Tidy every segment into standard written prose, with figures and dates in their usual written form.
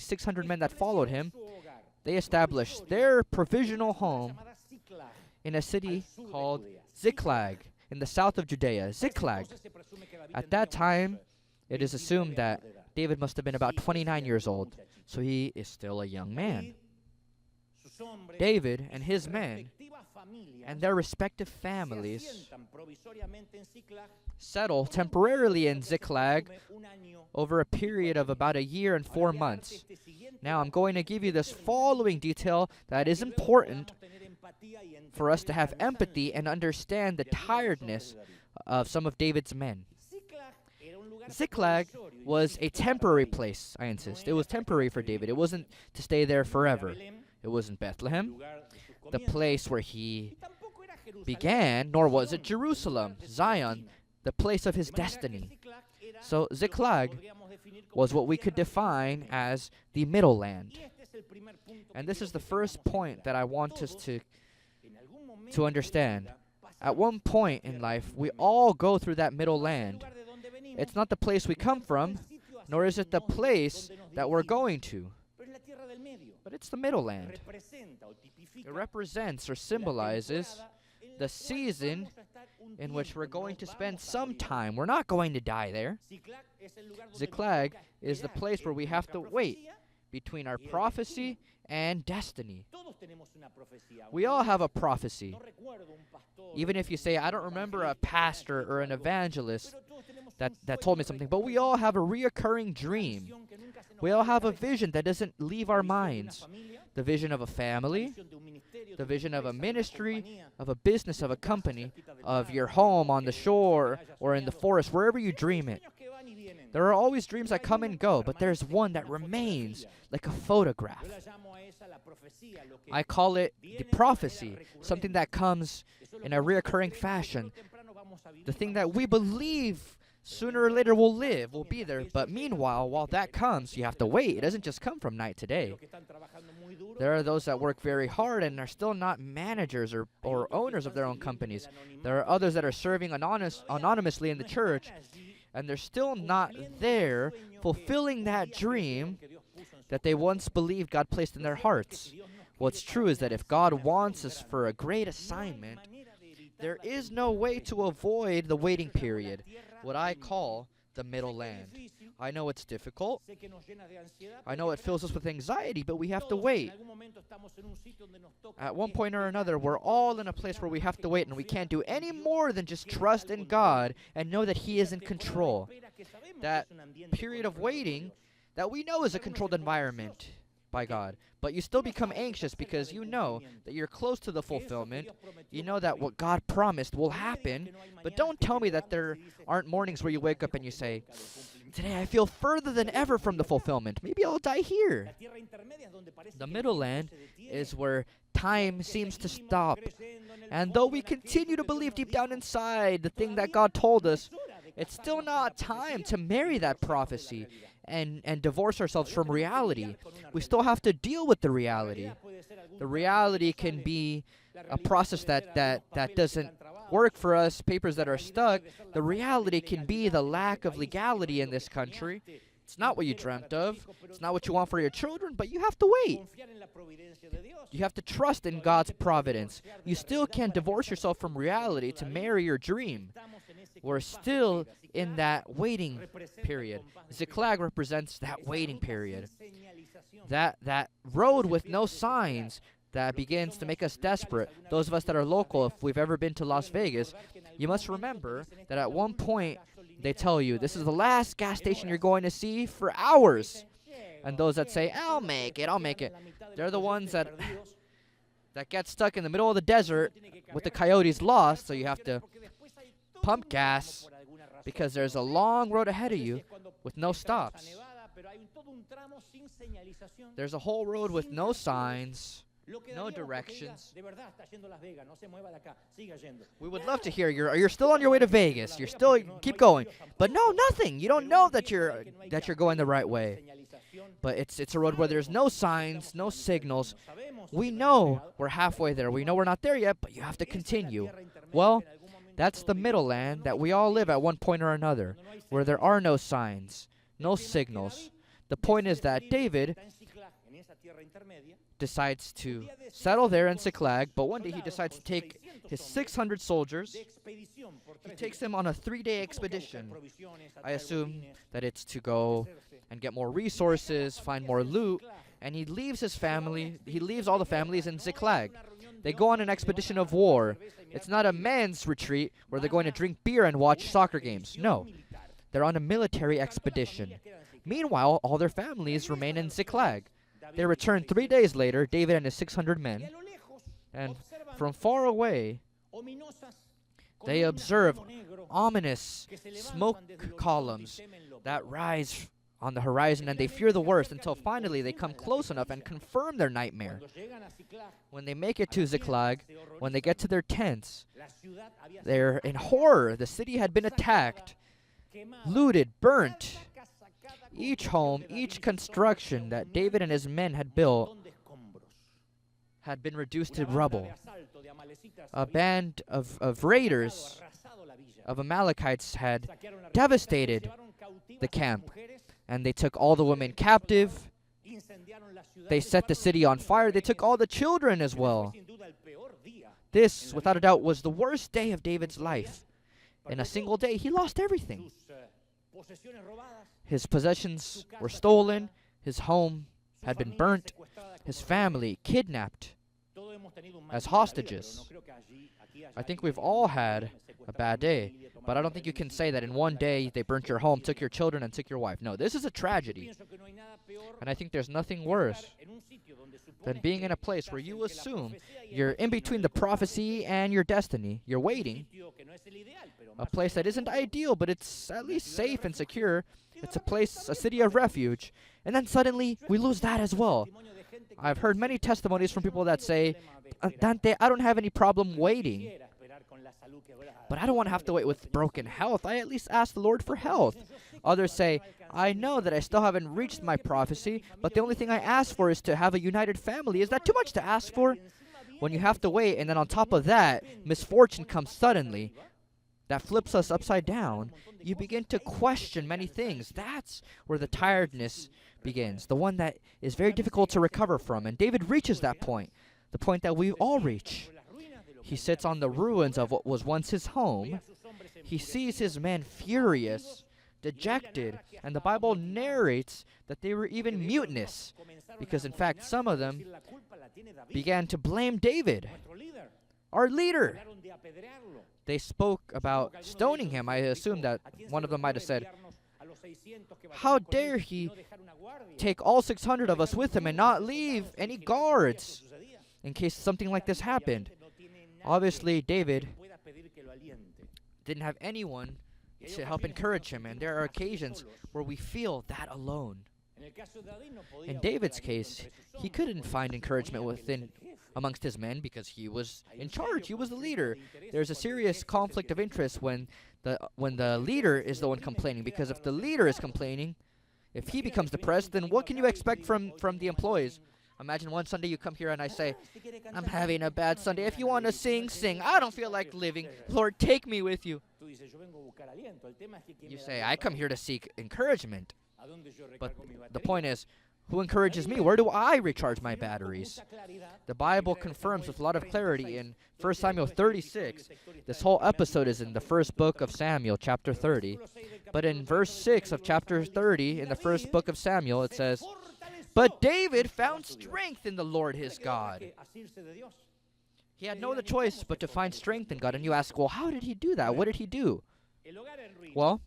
600 men that followed him, they established their provisional home in a city called Ziklag in the south of Judea. Ziklag. At that time, it is assumed that David must have been about 29 years old, so he is still a young man. David and his men and their respective families settle temporarily in Ziklag over a period of about 1 year and 4 months. Now I'm going to give you this following detail that is important for us to have empathy and understand the tiredness of some of David's men. Ziklag was a temporary place, I insist. It was temporary for David. It wasn't to stay there forever. It wasn't Bethlehem, the place where he began, nor was it Jerusalem, Zion, the place of his destiny. So Ziklag was what we could define as the Middle Land. And this is the first point that I want us to understand. At one point in life, we all go through that Middle Land. It's not the place we come from, nor is it the place that we're going to. But it's the Middle Land. It represents or symbolizes the season in which we're going to spend some time. We're not going to die there. Ziklag is the place where we have to wait between our prophecy and destiny. We all have a prophecy. Even if you say, I don't remember a pastor or an evangelist that told me something, but we all have a reoccurring dream. We all have a vision that doesn't leave our minds. The vision of a family, the vision of a ministry, of a business, of a company, of your home on the shore or in the forest, wherever you dream it. There are always dreams that come and go, but there's one that remains like a photograph. I call it the prophecy, something that comes in a reoccurring fashion. The thing that we believe sooner or later will live, will be there. But meanwhile, while that comes, you have to wait. It doesn't just come from night to day. There are those that work very hard and are still not managers or owners of their own companies. There are others that are serving anonymously in the church, and they're still not there fulfilling that dream that they once believed God placed in their hearts. What's true is that if God wants us for a great assignment, there is no way to avoid the waiting period, what I call the Middle Land. I know it's difficult. I know it fills us with anxiety, but we have to wait. At one point or another, we're all in a place where we have to wait, and we can't do any more than just trust in God and know that He is in control. That period of waiting that we know is a controlled environment by God, but you still become anxious because you know that you're close to the fulfillment. You know that what God promised will happen, but don't tell me that there aren't mornings where you wake up and you say, today I feel further than ever from the fulfillment. Maybe I'll die here. The Middle Land is where time seems to stop. And though we continue to believe deep down inside the thing that God told us, it's still not time to marry that prophecy and divorce ourselves from reality. We still have to deal with the reality. The reality can be a process that doesn't work for us, papers that are stuck. The reality can be the lack of legality in this country. It's not what you dreamt of. It's not what you want for your children, but you have to wait. You have to trust in God's providence. You still can't divorce yourself from reality to marry your dream. We're still in that waiting period. Ziklag represents that waiting period. That road with no signs that begins to make us desperate. Those of us that are local, if we've ever been to Las Vegas, you must remember that at one point they tell you, this is the last gas station you're going to see for hours. And those that say, I'll make it. They're the ones that get stuck in the middle of the desert with the coyotes lost, so you have to pump gas because there's a long road ahead of you with no stops. There's a whole road with no signs, no directions. We would love to hear you're still on your way to Vegas. You're still keep going. But no, nothing. You don't know that you're going the right way. But it's a road where there's no signs, no signals. We know we're halfway there. We know we're not there yet, but you have to continue. Well, that's the Middle Land that we all live at one point or another, where there are no signs, no signals. The point is that David decides to settle there in Ziklag, but one day he decides to take his 600 soldiers. He takes them on a 3-day expedition. I assume that it's to go and get more resources, find more loot, and he leaves his family, he leaves all the families in Ziklag. They go on an expedition of war. It's not a man's retreat where they're going to drink beer and watch soccer games. No, they're on a military expedition. Meanwhile, all their families remain in Ziklag. They return 3 days later, David and his 600 men, and from far away, they observe ominous smoke columns that rise on the horizon, and they fear the worst until finally they come close enough and confirm their nightmare. When they make it to Ziklag, when they get to their tents, they're in horror. The city had been attacked, looted, burnt. Each home, each construction that David and his men had built had been reduced to rubble. A band of raiders, of Amalekites, had devastated the camp, and they took all the women captive. They set the city on fire. They took all the children as well. This, without a doubt, was the worst day of David's life. In a single day, he lost everything. His possessions were stolen. His home had been burnt. His family kidnapped as hostages. I think we've all had a bad day, but I don't think you can say that in one day they burnt your home, took your children, and took your wife. No, this is a tragedy. And I think there's nothing worse than being in a place where you assume you're in between the prophecy and your destiny. You're waiting. A place that isn't ideal, but it's at least safe and secure. It's a place, a city of refuge. And then suddenly, we lose that as well. I've heard many testimonies from people that say, Dante, I don't have any problem waiting, but I don't want to have to wait with broken health. I at least ask the Lord for health. Others say, I know that I still haven't reached my prophecy, but the only thing I ask for is to have a united family. Is that too much to ask for? When you have to wait, and then on top of that, misfortune comes suddenly, that flips us upside down, you begin to question many things. That's where the tiredness begins, the one that is very difficult to recover from. And David reaches that point, the point that we all reach. He sits on the ruins of what was once his home. He sees his men furious, dejected, and the Bible narrates that they were even mutinous, because in fact some of them began to blame David, our leader. They spoke about stoning him. I assume that one of them might have said, how dare he take all 600 of us with him and not leave any guards in case something like this happened. Obviously, David didn't have anyone to help encourage him, and there are occasions where we feel that alone. In David's case, he couldn't find encouragement amongst his men because he was in charge. He was the leader. There's a serious conflict of interest when the leader is the one complaining, because if the leader is complaining, if he becomes depressed, then what can you expect from the employees? Imagine one Sunday you come here and I say, I'm having a bad Sunday. If you want to sing, sing. I don't feel like living. Lord, take me with you. You say, I come here to seek encouragement. But the point is, who encourages me? Where do I recharge my batteries? The Bible confirms with a lot of clarity in 1 Samuel 36. This whole episode is in the first book of Samuel, chapter 30. But in verse 6 of chapter 30, in the first book of Samuel, it says, but David found strength in the Lord his God. He had no other choice but to find strength in God. And you ask, well, how did he do that? What did he do? Well,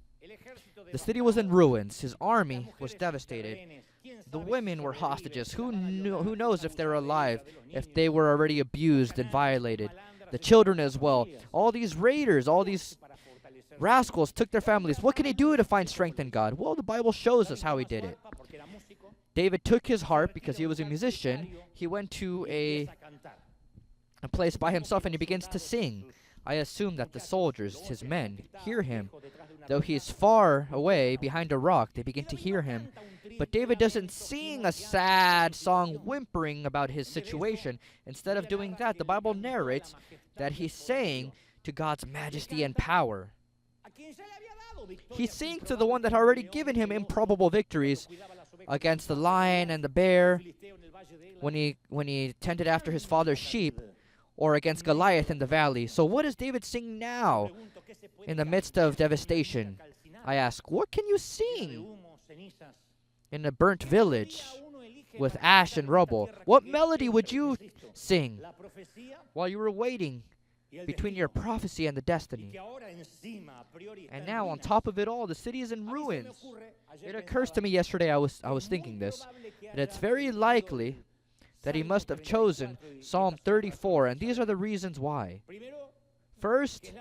the city was in ruins. His army was devastated. The women were hostages. Who knows if they're alive, if they were already abused and violated. The children as well. All these raiders, all these rascals took their families. What can he do to find strength in God? Well, the Bible shows us how he did it. David took his harp because he was a musician. He went to a place by himself and he begins to sing. I assume that the soldiers, his men, hear him. Though he is far away behind a rock, they begin to hear him. But David doesn't sing a sad song whimpering about his situation. Instead of doing that, the Bible narrates that he's saying to God's majesty and power. He's saying to the one that had already given him improbable victories, against the lion and the bear when he tended after his father's sheep, or against Goliath in the valley. So what does David sing now in the midst of devastation? I ask, what can you sing in a burnt village with ash and rubble? What melody would you sing while you were waiting between your prophecy and the destiny? And now on top of it all, the city is in ruins. It occurs to me yesterday, I was thinking this, that it's very likely that he must have chosen Psalm 34, and these are the reasons why. First,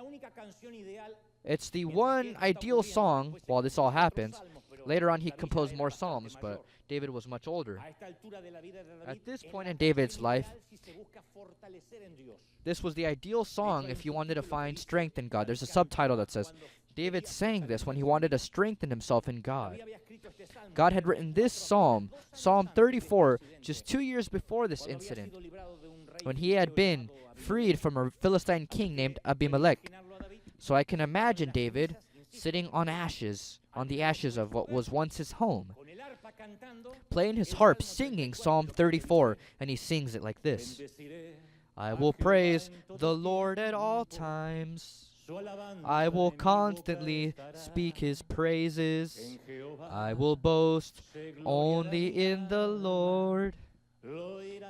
it's the one ideal song while this all happens. Later on, he composed more psalms, but David was much older. At this point in David's life, this was the ideal song if you wanted to find strength in God. There's a subtitle that says, David sang this when he wanted to strengthen himself in God. God had written this psalm, Psalm 34, just 2 years before this incident, when he had been freed from a Philistine king named Abimelech. So I can imagine David sitting on the ashes of what was once his home, playing his harp, singing Psalm 34, and he sings it like this. I will praise the Lord at all times. I will constantly speak his praises. I will boast only in the Lord.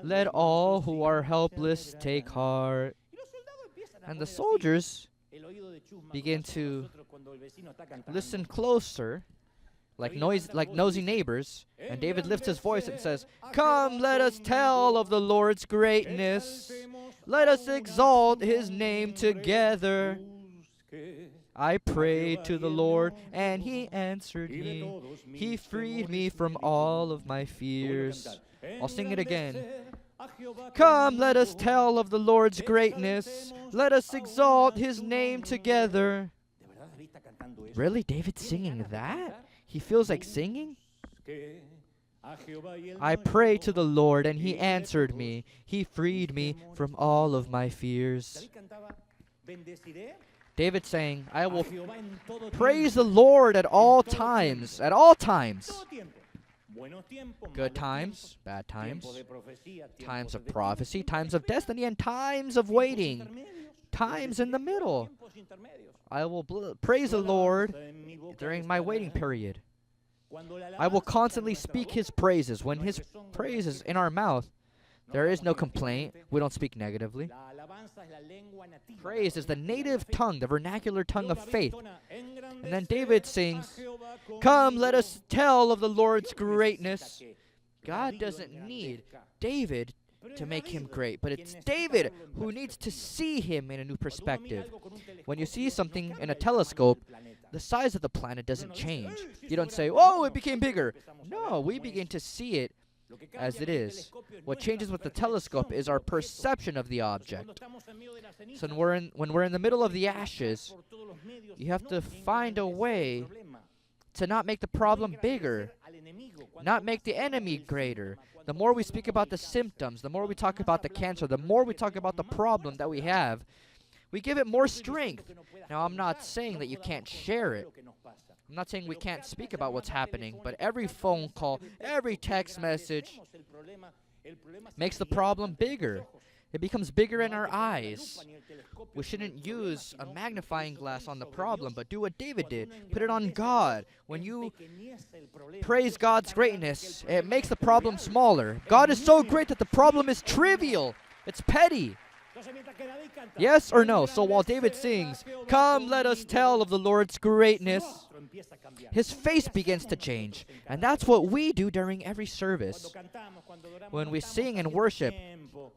Let all who are helpless take heart. And the soldiers begin to listen closer, like nosy neighbors, and David lifts his voice and says, Come, let us tell of the Lord's greatness. Let us exalt his name together. I prayed to the Lord, and he answered me. He freed me from all of my fears. I'll sing it again. Come, let us tell of the Lord's greatness. Let us exalt his name together. Really? David's singing that? He feels like singing? I prayed to the Lord, and he answered me. He freed me from all of my fears. David saying, I will praise the Lord at all times. At all times. Good times, bad times, times of prophecy, times of destiny, and times of waiting, times in the middle. I will praise the Lord during my waiting period. I will constantly speak his praises. When his praise is in our mouth, there is no complaint. We don't speak negatively. Praise is the native tongue, the vernacular tongue of faith. And then David sings, Come, let us tell of the Lord's greatness. God doesn't need David to make him great, but it's David who needs to see him in a new perspective. When you see something in a telescope, the size of the planet doesn't change. You don't say, oh, it became bigger. No, we begin to see it as it is. What changes with the telescope is our perception of the object. So when we're in the middle of the ashes, you have to find a way to not make the problem bigger, not make the enemy greater. The more we speak about the symptoms, the more we talk about the cancer, the more we talk about the problem that we have, we give it more strength. Now, I'm not saying that you can't share it. I'm not saying we can't speak about what's happening, but every phone call, every text message makes the problem bigger. It becomes bigger in our eyes. We shouldn't use a magnifying glass on the problem, but do what David did. Put it on God. When you praise God's greatness, it makes the problem smaller. God is so great that the problem is trivial. It's petty. Yes or no? So while David sings, Come, let us tell of the Lord's greatness, his face begins to change. And that's what we do during every service. When we sing and worship,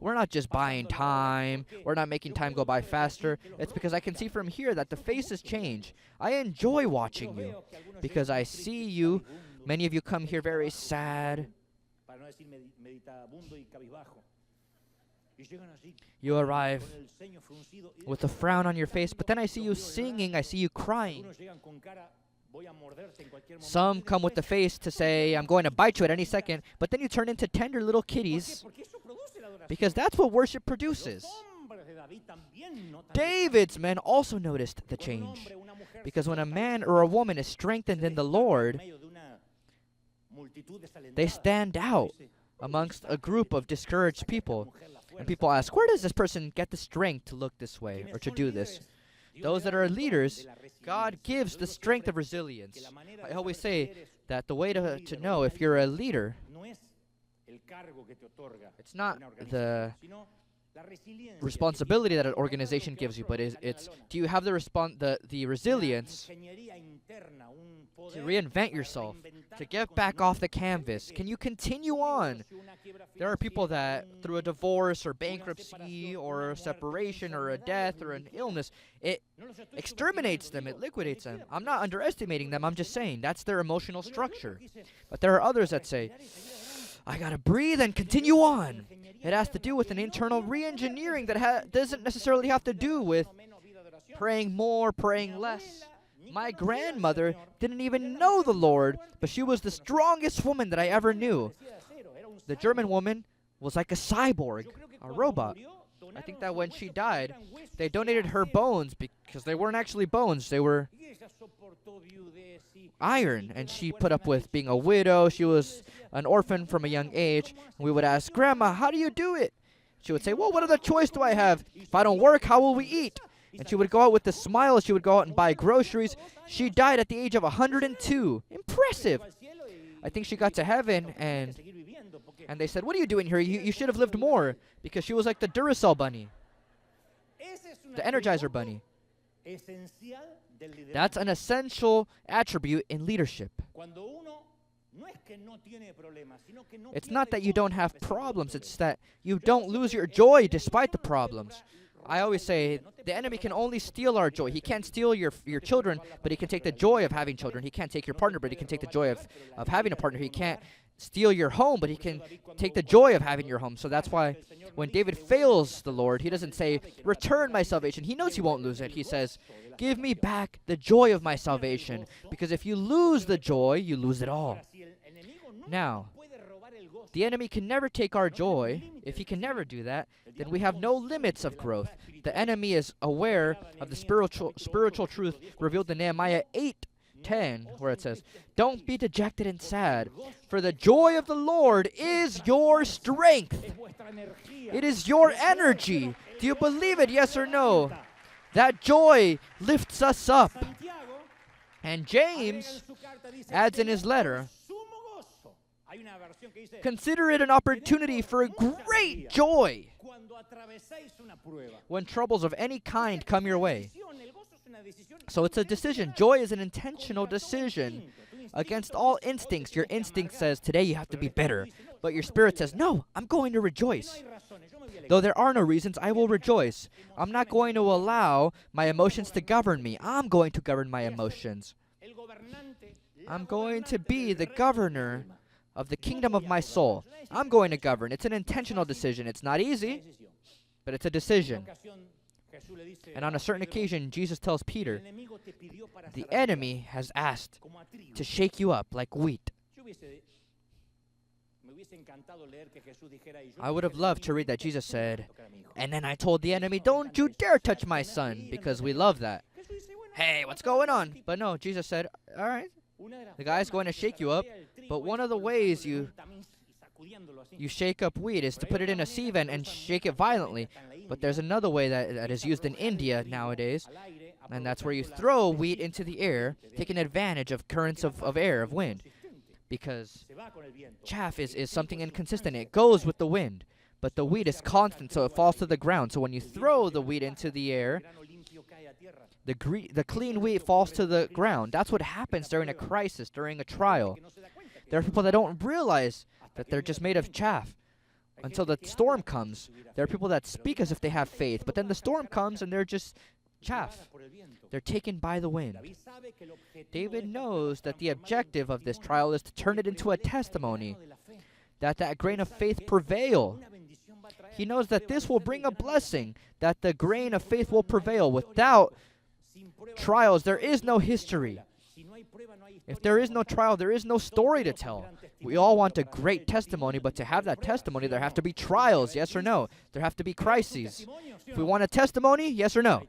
we're not just buying time. We're not making time go by faster. It's because I can see from here that the faces change. I enjoy watching you because I see you. Many of you come here very sad. You arrive with a frown on your face, but then I see you singing, I see you crying. Some come with the face to say, I'm going to bite you at any second, but then you turn into tender little kitties, because that's what worship produces. David's men also noticed the change, because when a man or a woman is strengthened in the Lord, They stand out amongst a group of discouraged people. And people ask, where does this person get the strength to look this way or to do this? Those that are leaders, God gives the strength of resilience. I always say that the way to know if you're a leader, it's not the responsibility that an organization gives you, but it's do you have the resilience to reinvent yourself, to get back off the canvas? Can you continue on? There are people that through a divorce or bankruptcy or a separation or a death or an illness, it exterminates them, it liquidates them. I'm not underestimating them, I'm just saying that's their emotional structure. But there are others that say, I gotta breathe and continue on. It has to do with an internal re-engineering that doesn't necessarily have to do with praying more, praying less. My grandmother didn't even know the Lord, but she was the strongest woman that I ever knew. The German woman was like a cyborg, a robot. I think that when she died, they donated her bones because they weren't actually bones, they were iron, and she put up with being a widow. She was an orphan from a young age. And we would ask, Grandma, how do you do it? She would say, well, what other choice do I have? If I don't work, how will we eat? And she would go out with a smile. She would go out and buy groceries. She died at the age of 102. Impressive. I think she got to heaven, and they said, what are you doing here? You should have lived more, because she was like the Duracell bunny, the Energizer bunny. That's an essential attribute in leadership. It's not that you don't have problems, it's that you don't lose your joy despite the problems. I always say the enemy can only steal our joy. He can't steal your children, but he can take the joy of having children. He can't take your partner, but he can take the joy of having a partner. He can't steal your home, but he can take the joy of having your home. So that's why when David fails the Lord, he doesn't say, return my salvation. He knows he won't lose it. He says, give me back the joy of my salvation. Because if you lose the joy, you lose it all. Now, the enemy can never take our joy. If he can never do that, then we have no limits of growth. The enemy is aware of the spiritual truth revealed in Nehemiah 8:10, where it says, don't be dejected and sad, for the joy of the Lord is your strength. It is your energy. Do you believe it, yes or no? That joy lifts us up. And James adds in his letter, consider it an opportunity for great joy when troubles of any kind come your way. So it's a decision. Joy is an intentional decision against all instincts. Your instinct says, today you have to be bitter. But your spirit says, no, I'm going to rejoice. Though there are no reasons, I will rejoice. I'm not going to allow my emotions to govern me. I'm going to govern my emotions. I'm going to be the governor of the kingdom of my soul. I'm going to govern. It's an intentional decision. It's not easy, but it's a decision. And on a certain occasion, Jesus tells Peter, the enemy has asked to shake you up like wheat. I would have loved to read that Jesus said, and then I told the enemy, don't you dare touch my son, because we love that. Hey, what's going on? But no, Jesus said, all right, the guy's going to shake you up, but one of the ways you shake up wheat is to put it in a sieve and shake it violently. But there's another way that is used in India nowadays, and that's where you throw wheat into the air, taking advantage of currents of air, of wind. Because chaff is something inconsistent. It goes with the wind, but the wheat is constant, so it falls to the ground. So when you throw the wheat into the air, the clean wheat falls to the ground. That's what happens during a crisis, during a trial. There are people that don't realize that they're just made of chaff until the storm comes. There are people that speak as if they have faith, but then the storm comes and they're just chaff. They're taken by the wind. David knows that the objective of this trial is to turn it into a testimony, that grain of faith prevail. He knows that this will bring a blessing, that the grain of faith will prevail. Without trials, there is no history. If there is no trial, there is no story to tell. We all want a great testimony, but to have that testimony, there have to be trials, yes or no? There have to be crises. If we want a testimony, yes or no?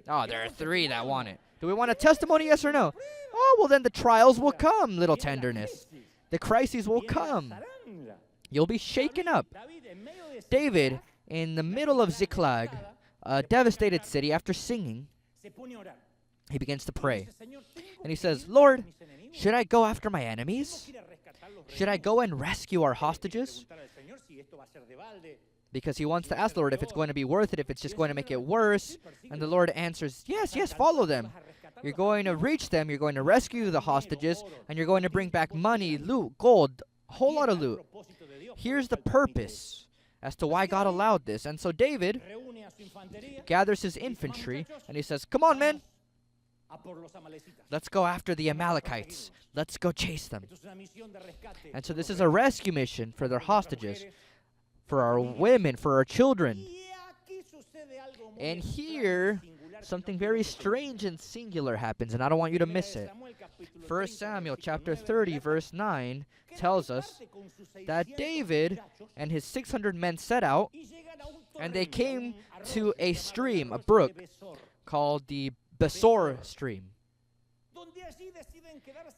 Oh, there are 3 that want it. Do we want a testimony, yes or no? Oh, well then the trials will come, little tenderness. The crises will come. You'll be shaken up. David, in the middle of Ziklag, a devastated city, after singing, he begins to pray. And he says, Lord, should I go after my enemies? Should I go and rescue our hostages? Because he wants to ask the Lord if it's going to be worth it, if it's just going to make it worse. And the Lord answers, yes, yes, follow them. You're going to reach them, you're going to rescue the hostages, and you're going to bring back money, loot, gold, a whole lot of loot. Here's the purpose as to why God allowed this. And so David gathers his infantry, and he says, come on, men. Let's go after the Amalekites. Let's go chase them. And so this is a rescue mission for their hostages, for our women, for our children. And here, something very strange and singular happens, and I don't want you to miss it. 1 Samuel chapter 30, verse 9 tells us that David and his 600 men set out, and they came to a stream, a brook, called the Besor stream.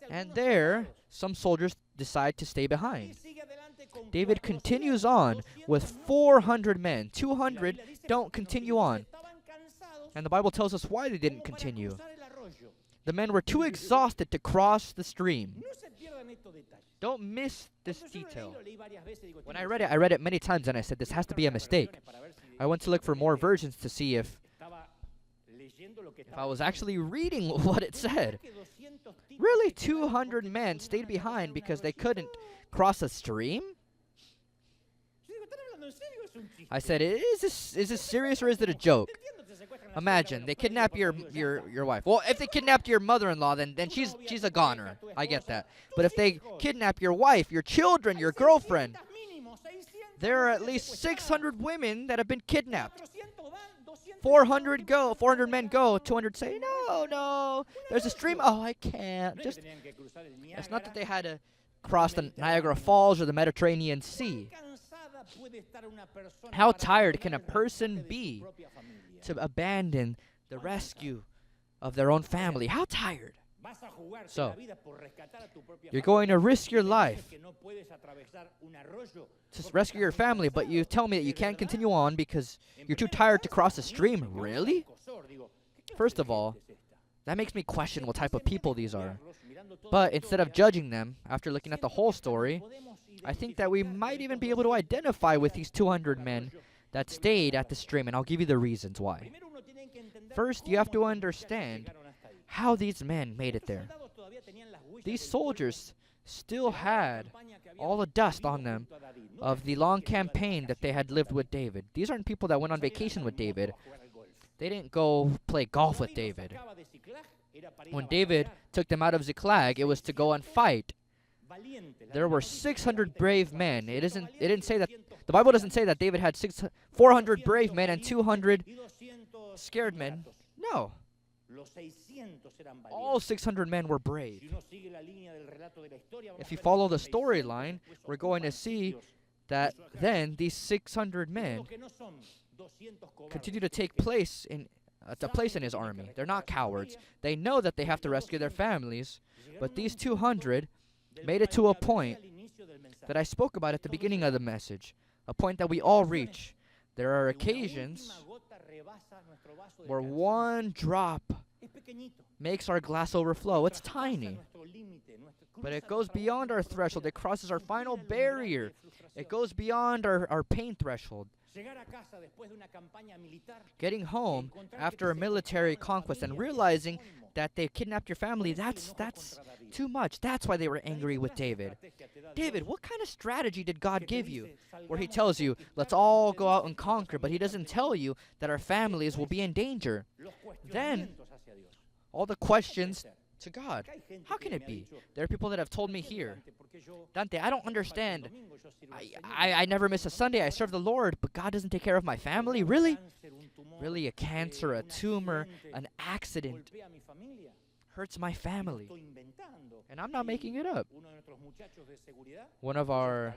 And there, some soldiers decide to stay behind. David continues on with 400 men. 200 don't continue on. And the Bible tells us why they didn't continue. The men were too exhausted to cross the stream. Don't miss this detail. When I read it many times, and I said, this has to be a mistake. I went to look for more versions to see if I was actually reading what it said. Really, 200 men stayed behind because they couldn't cross a stream? I said, is this serious or is it a joke? Imagine, they kidnap your wife. Well, if they kidnapped your mother-in-law, then she's a goner. I get that. But if they kidnap your wife, your children, your girlfriend, there are at least 600 women that have been kidnapped. 400 men go, 200 say, no, there's a stream. Oh, I can't. It's not that they had to cross the Niagara Falls or the Mediterranean Sea. How tired can a person be to abandon the rescue of their own family? How tired? So, you're going to risk your life to rescue your family, but you tell me that you can't continue on because you're too tired to cross a stream. Really? First of all, that makes me question what type of people these are. But instead of judging them, after looking at the whole story, I think that we might even be able to identify with these 200 men that stayed at the stream, and I'll give you the reasons why. First, you have to understand how these men made it there. These soldiers still had all the dust on them of the long campaign that they had lived with David. These aren't people that went on vacation with David. They didn't go play golf with David. When David took them out of Ziklag, it was to go and fight. There were 600 brave men. It didn't say that. The Bible doesn't say that David had 400 brave men and 200 scared men. No. All 600 men were brave. If you follow the storyline, we're going to see that then these 600 men continue to take place in his army. They're not cowards. They know that they have to rescue their families, but these 200 made it to a point that I spoke about at the beginning of the message, a point that we all reach. There are occasions where one drop makes our glass overflow. It's tiny, but it goes beyond our threshold. It crosses our final barrier. It goes beyond our pain threshold. Getting home after a military conquest and realizing that they kidnapped your family, that's too much. That's why they were angry with David. David, what kind of strategy did God give you? Where he tells you, let's all go out and conquer, but he doesn't tell you that our families will be in danger. Then, all the questions to God. How can it be? There are people that have told me here, Dante, I don't understand. I never miss a Sunday. I serve the Lord, but God doesn't take care of my family? Really? Really, a cancer, a tumor, an accident hurts my family. And I'm not making it up. One of our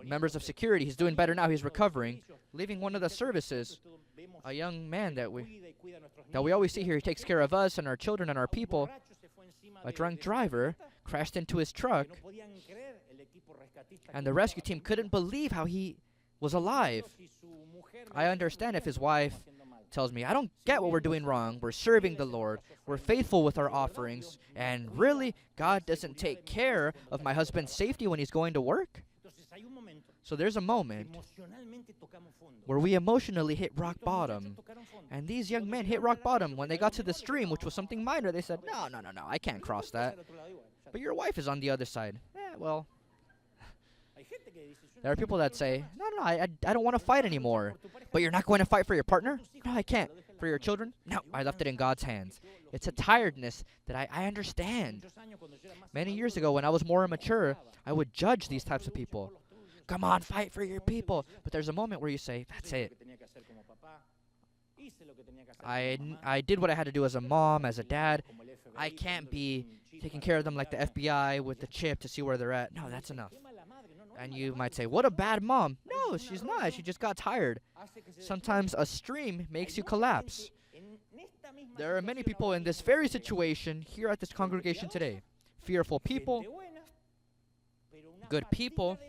members of security, he's doing better now, he's recovering, leaving one of the services, a young man that we always see here, he takes care of us and our children and our people. A drunk driver crashed into his truck, and the rescue team couldn't believe how he was alive. I understand if his wife tells me, I don't get what we're doing wrong. We're serving the Lord. We're faithful with our offerings. And really, God doesn't take care of my husband's safety when he's going to work? So there's a moment where we emotionally hit rock bottom. And these young men hit rock bottom. When they got to the stream, which was something minor, they said, no, I can't cross that. But your wife is on the other side. Well, there are people that say, no, I don't want to fight anymore. But you're not going to fight for your partner? No, I can't. For your children? No, I left it in God's hands. It's a tiredness that I understand. Many years ago, when I was more immature, I would judge these types of people. Come on, fight for your people. But there's a moment where you say, that's it. I did what I had to do as a mom, as a dad. I can't be taking care of them like the FBI with the chip to see where they're at. No, that's enough. And you might say, what a bad mom. No, she's not. She just got tired. Sometimes a stream makes you collapse. There are many people in this very situation here at this congregation today. Fearful people, good people,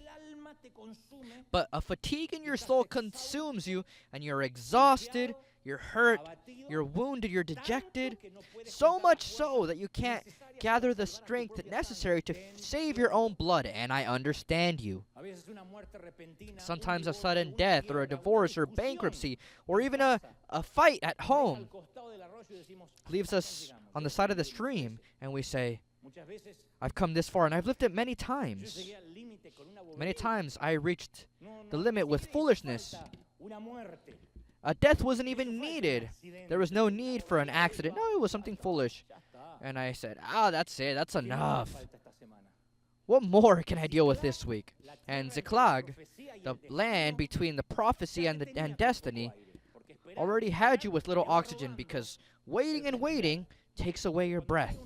but a fatigue in your soul consumes you, and you're exhausted, you're hurt, you're wounded, you're dejected, so much so that you can't gather the strength necessary to save your own blood, and I understand you. Sometimes a sudden death, or a divorce, or bankruptcy, or even a fight at home leaves us on the side of the stream, and we say, I've come this far, and I've lived it many times. Many times I reached the limit with foolishness. A death wasn't even needed. There was no need for an accident. No, it was something foolish. And I said, that's it. That's enough. What more can I deal with this week? And Ziklag, the land between the prophecy and destiny, already had you with little oxygen, because waiting and waiting takes away your breath.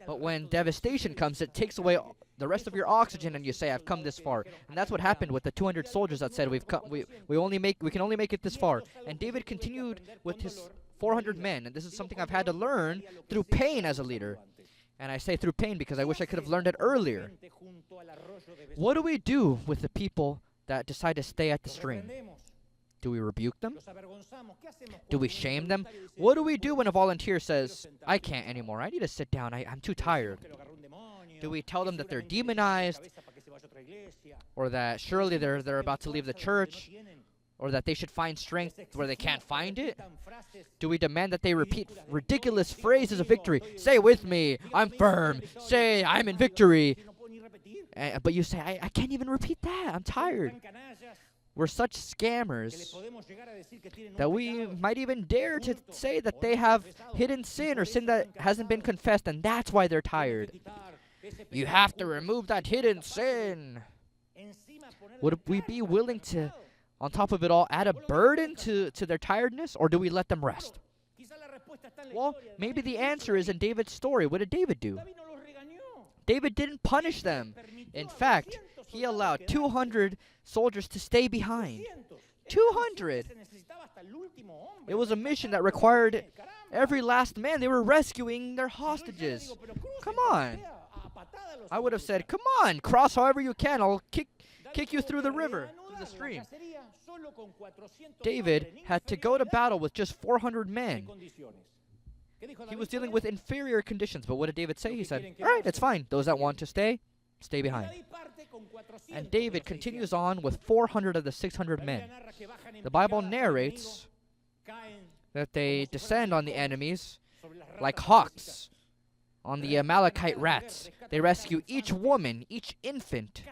But when devastation comes, it takes away the rest of your oxygen, and you say, I've come this far. And that's what happened with the 200 soldiers that said, we can only make it this far. And David continued with his 400 men, and this is something I've had to learn through pain as a leader. And I say through pain because I wish I could have learned it earlier. What do we do with the people that decide to stay at the stream? Do we rebuke them? Do we shame them? What do we do when a volunteer says, I can't anymore, I need to sit down, I'm too tired? Do we tell them that they're demonized, or that surely they're about to leave the church, or that they should find strength where they can't find it? Do we demand that they repeat ridiculous phrases of victory? Say with me, I'm firm. Say, I'm in victory. But you say, I can't even repeat that. I'm tired. We're such scammers that we might even dare to say that they have hidden sin or sin that hasn't been confessed, and that's why they're tired. You have to remove that hidden sin. Would we be willing to, on top of it all, add a burden to their tiredness, or do we let them rest? Well, maybe the answer is in David's story. What did David do? David didn't punish them. In fact, he allowed 200 soldiers to stay behind. 200! It was a mission that required every last man. They were rescuing their hostages. Come on. I would have said, come on, cross however you can. I'll kick you through the river, through the stream. David had to go to battle with just 400 men. He was dealing with inferior conditions, but what did David say? He said, all right, it's fine. Those that want to stay behind. And David continues on with 400 of the 600 men. The Bible narrates that they descend on the enemies like hawks on the Amalekite rats. They rescue each woman, each infant.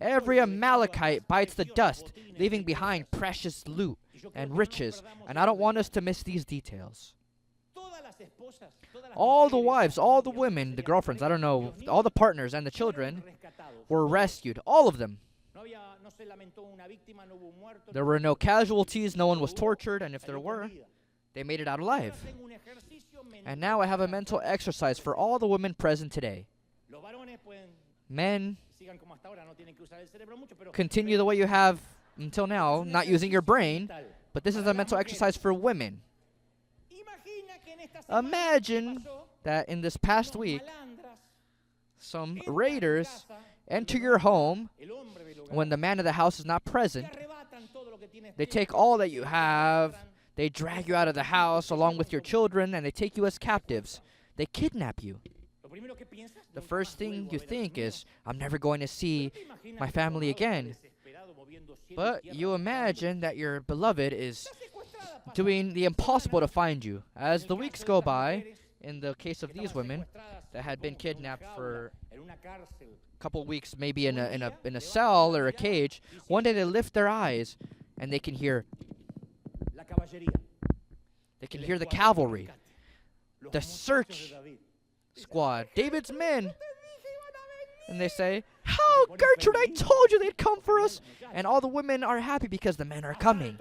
Every Amalekite bites the dust, leaving behind precious loot and riches. And I don't want us to miss these details. All the wives, all the women, the girlfriends, I don't know, all the partners and the children were rescued. All of them. There were no casualties, no one was tortured, and if there were, they made it out alive. And now I have a mental exercise for all the women present today. Men, continue the way you have until now, not using your brain, but this is a mental exercise for women. Imagine that in this past week, some raiders enter your home when the man of the house is not present. They take all that you have. They drag you out of the house along with your children, and they take you as captives. They kidnap you. The first thing you think is, I'm never going to see my family again. But you imagine that your beloved is doing the impossible to find you. As the weeks go by, in the case of these women that had been kidnapped for a couple weeks, maybe in a cell or a cage, one day they lift their eyes and they can hear the cavalry, the search squad, David's men. And they say, "How, Gertrude, I told you they'd come for us." And all the women are happy because the men are coming.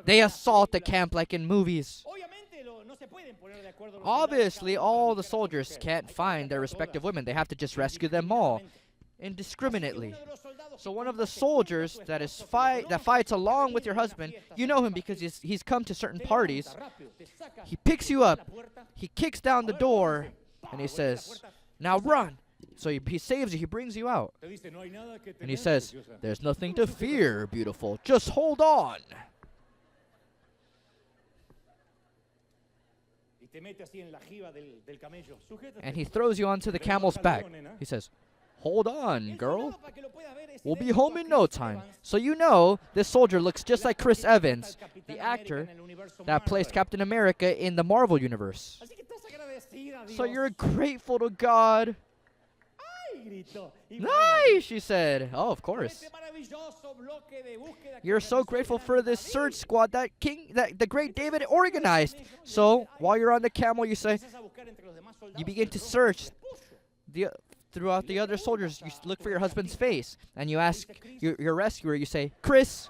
They assault the camp like in movies. Obviously, all the soldiers can't find their respective women. They have to just rescue them all indiscriminately. So one of the soldiers that fights along with your husband, you know him because he's come to certain parties. He picks you up. He kicks down the door, and he says, "Now run." So he saves you. He brings you out. And he says, "There's nothing to fear, beautiful. Just hold on." And he throws you onto the camel's back. He says, "Hold on, girl. We'll be home in no time." So you know this soldier looks just like Chris Evans, the actor that plays Captain America in the Marvel Universe. So you're grateful to God. "Nice," she said. Oh, of course. You're so grateful for this search squad that the great David organized. So while you're on the camel, you begin to search throughout the other soldiers. You look for your husband's face, and you ask your rescuer. You say, "Chris,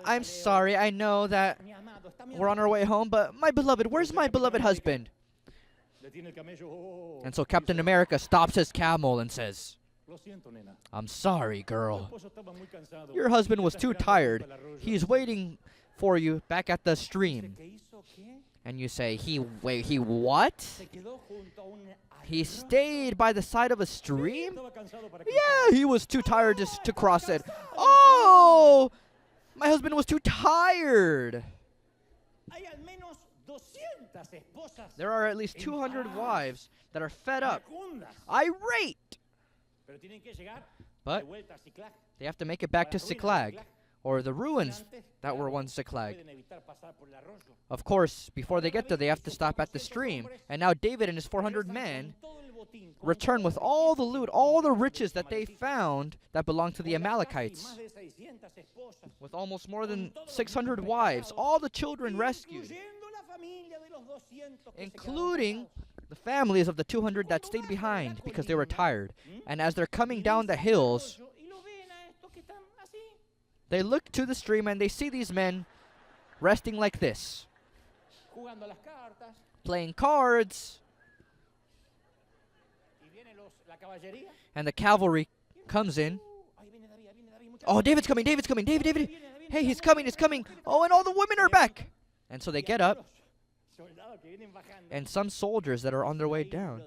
I'm sorry, I know that we're on our way home, but my beloved, where's my beloved husband?" And so Captain America stops his camel and says, "I'm sorry, girl. Your husband was too tired. He's waiting for you back at the stream." And you say, he what? He stayed by the side of a stream? Yeah, he was too tired to cross it. Oh, my husband was too tired. There are at least 200 wives that are fed up, irate. But they have to make it back to Ziklag, or the ruins that were once Ziklag. Of course, before they get there, they have to stop at the stream. And now David and his 400 men return with all the loot, all the riches that they found that belonged to the Amalekites, with almost more than 600 wives, all the children rescued, including the families of the 200 that stayed behind because they were tired. And as they're coming down the hills, they look to the stream and they see these men resting like this, playing cards. And the cavalry comes in. "Oh, David's coming, David's coming, David. Hey, he's coming. Oh, and all the women are back." And so they get up. And some soldiers that are on their way down,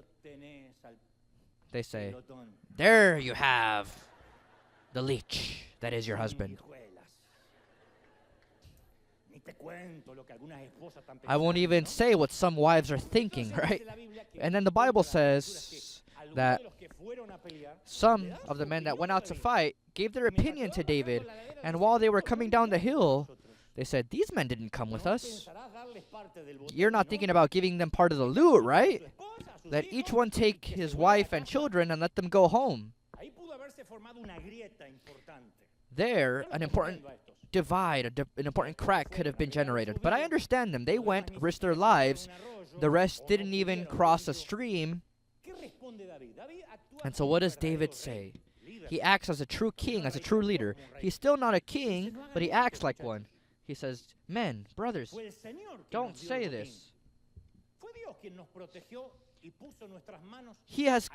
they say, "There you have the leech that is your husband." I won't even say what some wives are thinking, right? And then the Bible says that some of the men that went out to fight gave their opinion to David. And while they were coming down the hill, they said, "These men didn't come with us. You're not thinking about giving them part of the loot, right? Let each one take his wife and children and let them go home." There, an important divide, an important crack could have been generated. But I understand them. They went, risked their lives. The rest didn't even cross a stream. And so what does David say? He acts as a true king, as a true leader. He's still not a king, but he acts like one. He says, "Men, brothers, don't say this.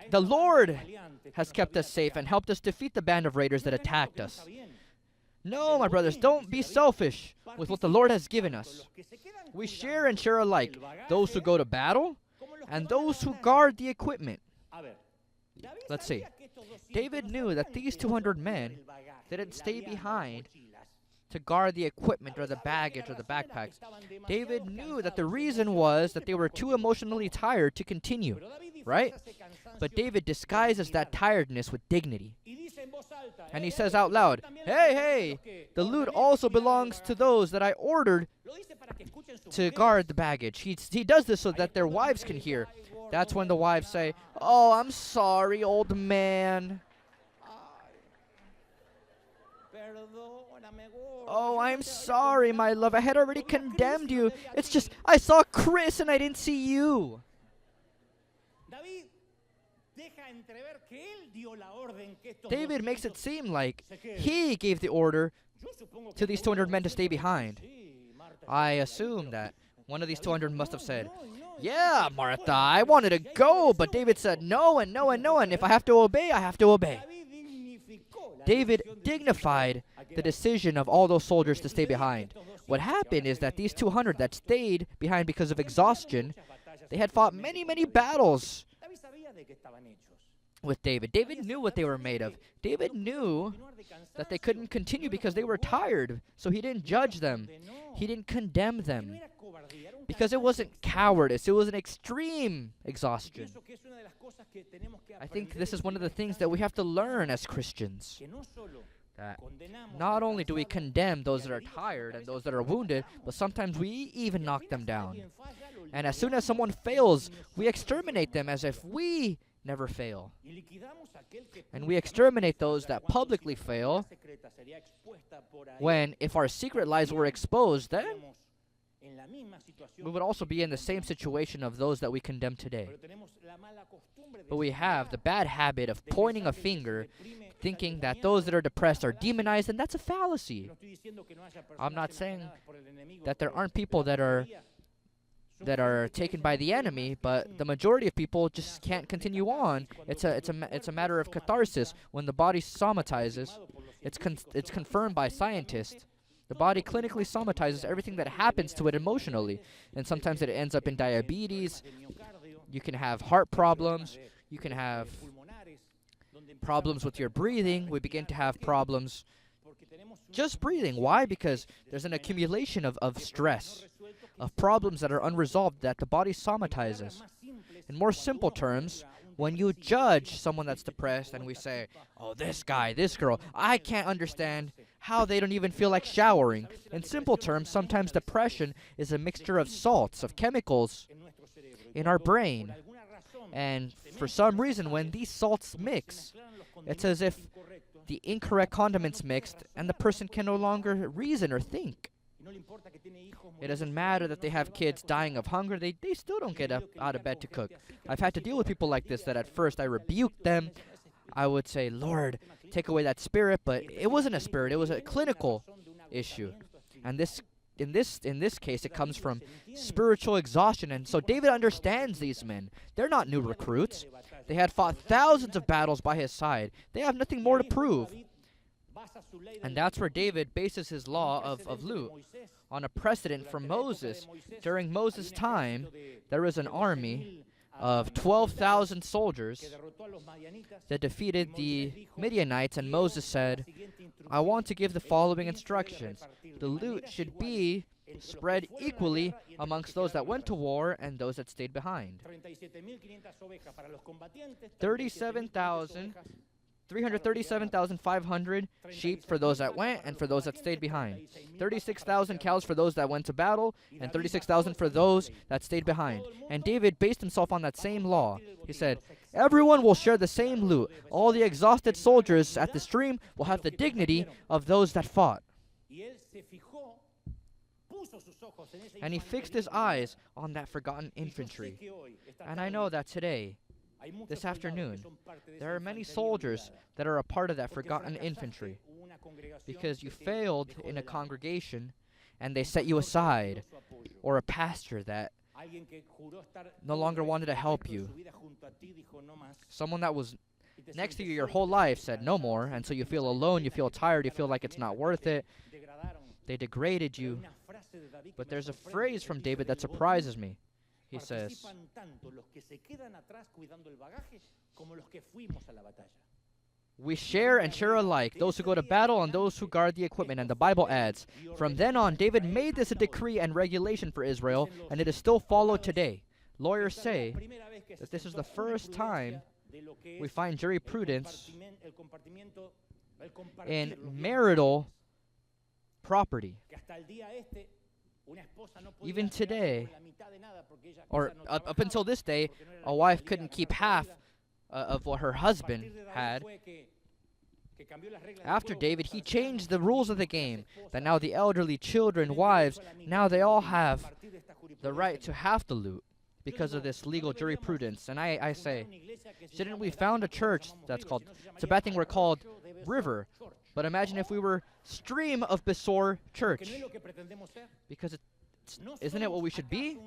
The Lord has kept us safe and helped us defeat the band of raiders that attacked us. No, my brothers, don't be selfish with what the Lord has given us. We share and share alike, those who go to battle and those who guard the equipment. Let's see. David knew that these 200 men didn't stay behind to guard the equipment or the baggage or the backpacks. David knew that the reason was that they were too emotionally tired to continue, right? But David disguises that tiredness with dignity. And he says out loud, hey, the loot also belongs to those that I ordered to guard the baggage. He does this so that their wives can hear. That's when the wives say, oh, I'm sorry, old man. Oh, I'm sorry, my love. I had already condemned you. It's just, I saw Chris and I didn't see you. David makes it seem like he gave the order to these 200 men to stay behind. I assume that one of these 200 must have said, yeah, Martha, I wanted to go, but David said no and no and no, and if I have to obey, I have to obey. David dignified the decision of all those soldiers to stay behind. What happened is that these 200 that stayed behind because of exhaustion, they had fought many, many battles with David. David knew what they were made of. David knew that they couldn't continue because they were tired, so he didn't judge them. He didn't condemn them. Because it wasn't cowardice, it was an extreme exhaustion. I think this is one of the things that we have to learn as Christians. That not only do we condemn those that are tired and those that are wounded, but sometimes we even knock them down. And as soon as someone fails, we exterminate them as if we never fail. And we exterminate those that publicly fail, when if our secret lies were exposed, then we would also be in the same situation of those that we condemn today. But we have the bad habit of pointing a finger, thinking that those that are depressed are demonized, and that's a fallacy. I'm not saying that there aren't people that are taken by the enemy, but the majority of people just can't continue on. It's a matter of catharsis. When the body somatizes, it's confirmed by scientists. The body clinically somatizes everything that happens to it emotionally, and sometimes it ends up in diabetes. You can have heart problems. You can have problems with your breathing. We begin to have problems just breathing. Why? Because there's an accumulation of stress, of problems that are unresolved that the body somatizes. In more simple terms, when you judge someone that's depressed and we say, oh, this guy, this girl, I can't understand how they don't even feel like showering. In simple terms, sometimes depression is a mixture of salts, of chemicals in our brain. And for some reason, when these salts mix, it's as if the incorrect condiments mixed and the person can no longer reason or think. It doesn't matter that they have kids dying of hunger. They still don't get up out of bed to cook. I've had to deal with people like this that at first I rebuked them. I would say, Lord, take away that spirit, but it wasn't a spirit. It was a clinical issue. And in this case, it comes from spiritual exhaustion. And so David understands these men. They're not new recruits. They had fought thousands of battles by his side. They have nothing more to prove. And that's where David bases his law of loot on a precedent from Moses. During Moses' time, there was an army of 12,000 soldiers that defeated the Midianites, and Moses said, I want to give the following instructions. The loot should be spread equally amongst those that went to war and those that stayed behind. 337,500 sheep for those that went and for those that stayed behind. 36,000 cows for those that went to battle, and 36,000 for those that stayed behind. And David based himself on that same law. He said, everyone will share the same loot. All the exhausted soldiers at the stream will have the dignity of those that fought. And he fixed his eyes on that forgotten infantry. And I know that today, this afternoon, there are many soldiers that are a part of that forgotten infantry because you failed in a congregation and they set you aside, or a pastor that no longer wanted to help you. Someone that was next to you your whole life said no more, and so you feel alone, you feel tired, you feel like it's not worth it. They degraded you. But there's a phrase from David that surprises me. He says, we share and share alike, those who go to battle and those who guard the equipment. And the Bible adds, from then on, David made this a decree and regulation for Israel, and it is still followed today. Lawyers say that this is the first time we find jurisprudence in marital property. Even today, or up until this day, a wife couldn't keep half of what her husband had. After David, he changed the rules of the game, that now the elderly, children, wives, now they all have the right to half the loot because of this legal jurisprudence. And I say, shouldn't we found a church that's called, it's a bad thing we're called River, but imagine if we were Stream of Besor Church, because isn't it what we should be?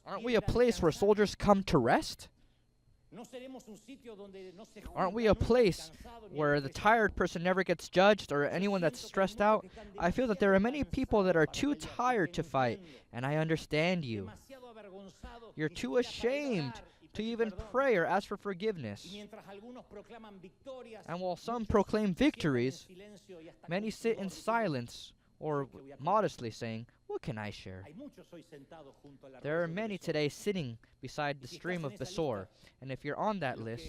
Aren't we a place where soldiers come to rest? Aren't we a place where the tired person never gets judged, or anyone that's stressed out? I feel that there are many people that are too tired to fight, and I understand you. You're too ashamed to even pray or ask for forgiveness. And while some proclaim victories, many sit in silence or modestly saying, what can I share? There are many today sitting beside the stream of Besor, and if you're on that list,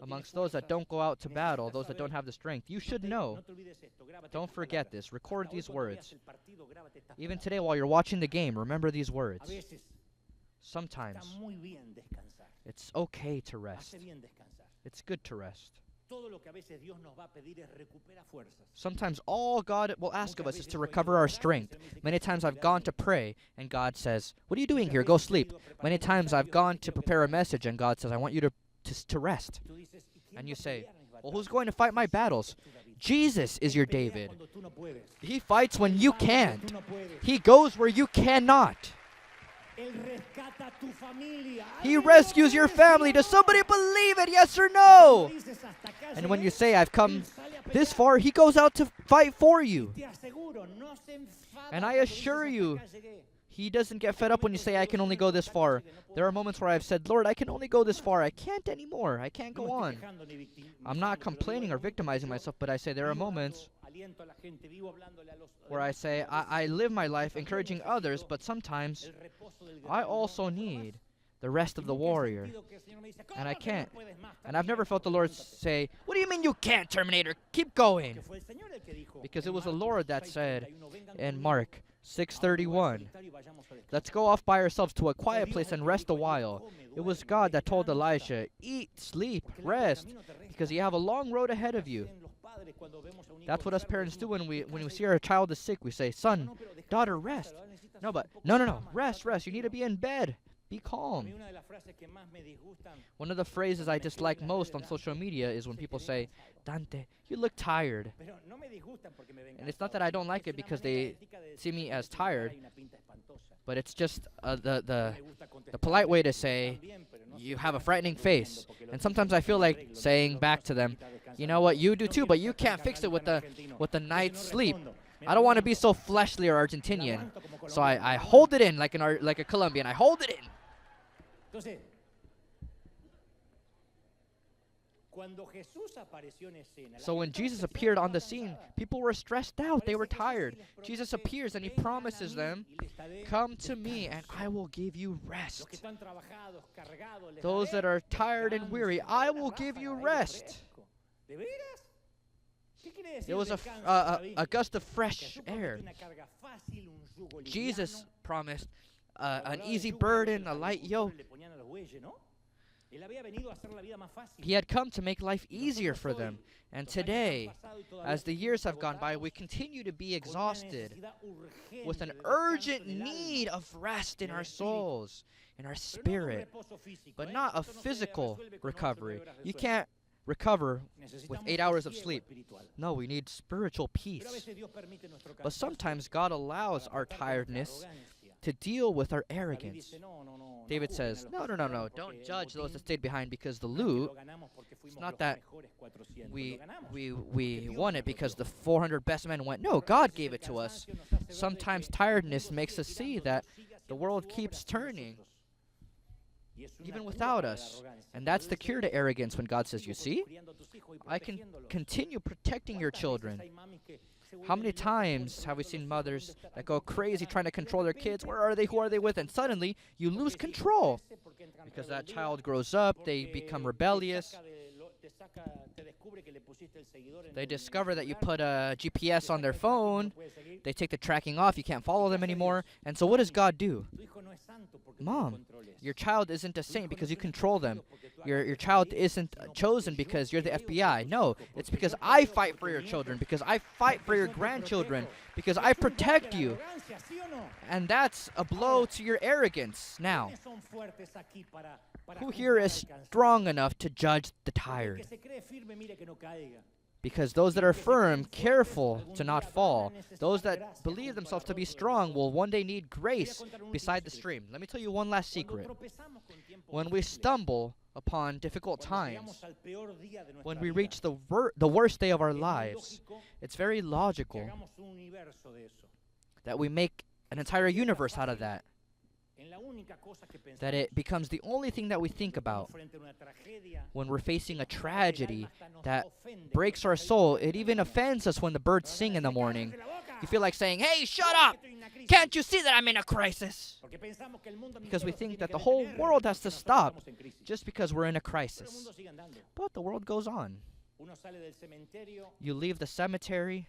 amongst those that don't go out to battle, those that don't have the strength, you should know. Don't forget this. Record these words. Even today while you're watching the game, remember these words. Sometimes it's okay to rest. It's good to rest. Sometimes all God will ask of us is to recover our strength. Many times I've gone to pray, and God says, what are you doing here? Go sleep. Many times I've gone to prepare a message, and God says, I want you to rest. And you say, well, who's going to fight my battles? Jesus is your David. He fights when you can't. He goes where you cannot. He rescues your family. Does somebody believe it? Yes or no? And when you say, I've come this far, he goes out to fight for you. And I assure you, he doesn't get fed up when you say, I can only go this far. There are moments where I've said, Lord, I can only go this far. I can't anymore. I can't go on. I'm not complaining or victimizing myself, but I say there are moments where I say, I live my life encouraging others, but sometimes I also need the rest of the warrior. And I can't. And I've never felt the Lord say, what do you mean you can't, Terminator? Keep going. Because it was the Lord that said in Mark 6:31, let's go off by ourselves to a quiet place and rest a while. It was God that told Elijah, eat, sleep, rest, because you have a long road ahead of you. That's what us parents do when we see our child is sick. We say, son, daughter, rest. No, rest. You need to be in bed. Be calm. One of the phrases I dislike most on social media is when people say, Dante, you look tired. And it's not that I don't like it because they see me as tired, but it's just the polite way to say, you have a frightening face. And sometimes I feel like saying back to them, you know what, you do too, but you can't fix it with the night's sleep. I don't want to be so fleshly or Argentinian, so I hold it in like a Colombian. I hold it in. So when Jesus appeared on the scene, people were stressed out. They were tired. Jesus appears and he promises them, come to me and I will give you rest. Those that are tired and weary, I will give you rest. It was a gust of fresh air. Jesus promised an easy burden, a light yoke. He had come to make life easier for them. And today, as the years have gone by, we continue to be exhausted with an urgent need of rest in our souls, in our spirit, but not a physical recovery. You can't recover with 8 hours of sleep. No, we need spiritual peace. But sometimes God allows our tiredness to deal with our arrogance. David says, no, don't judge those that stayed behind because the loot, it's not that we won it because the 400 best men went. No, God gave it to us. Sometimes tiredness makes us see that the world keeps turning, even without us. And that's the cure to arrogance when God says, you see, I can continue protecting your children. How many times have we seen mothers that go crazy trying to control their kids? Where are they? Who are they with? And suddenly you lose control because that child grows up, they become rebellious. They discover that you put a GPS on their phone. They take the tracking off. You can't follow them anymore. And so what does God do? Mom, your child isn't a saint because you control them. Your child isn't chosen because you're the FBI. No, it's because I fight for your children, because I fight for your grandchildren, because I protect you. And that's a blow to your arrogance. Now, who here is strong enough to judge the tired? Because those that are firm, careful to not fall, those that believe themselves to be strong will one day need grace beside the stream. Let me tell you one last secret. When we stumble upon difficult times, when we reach the worst day of our lives, it's very logical that we make an entire universe out of that. That it becomes the only thing that we think about when we're facing a tragedy that breaks our soul. It even offends us when the birds sing in the morning. You feel like saying, hey, shut up! Can't you see that I'm in a crisis? Because we think that the whole world has to stop just because we're in a crisis. But the world goes on. You leave the cemetery,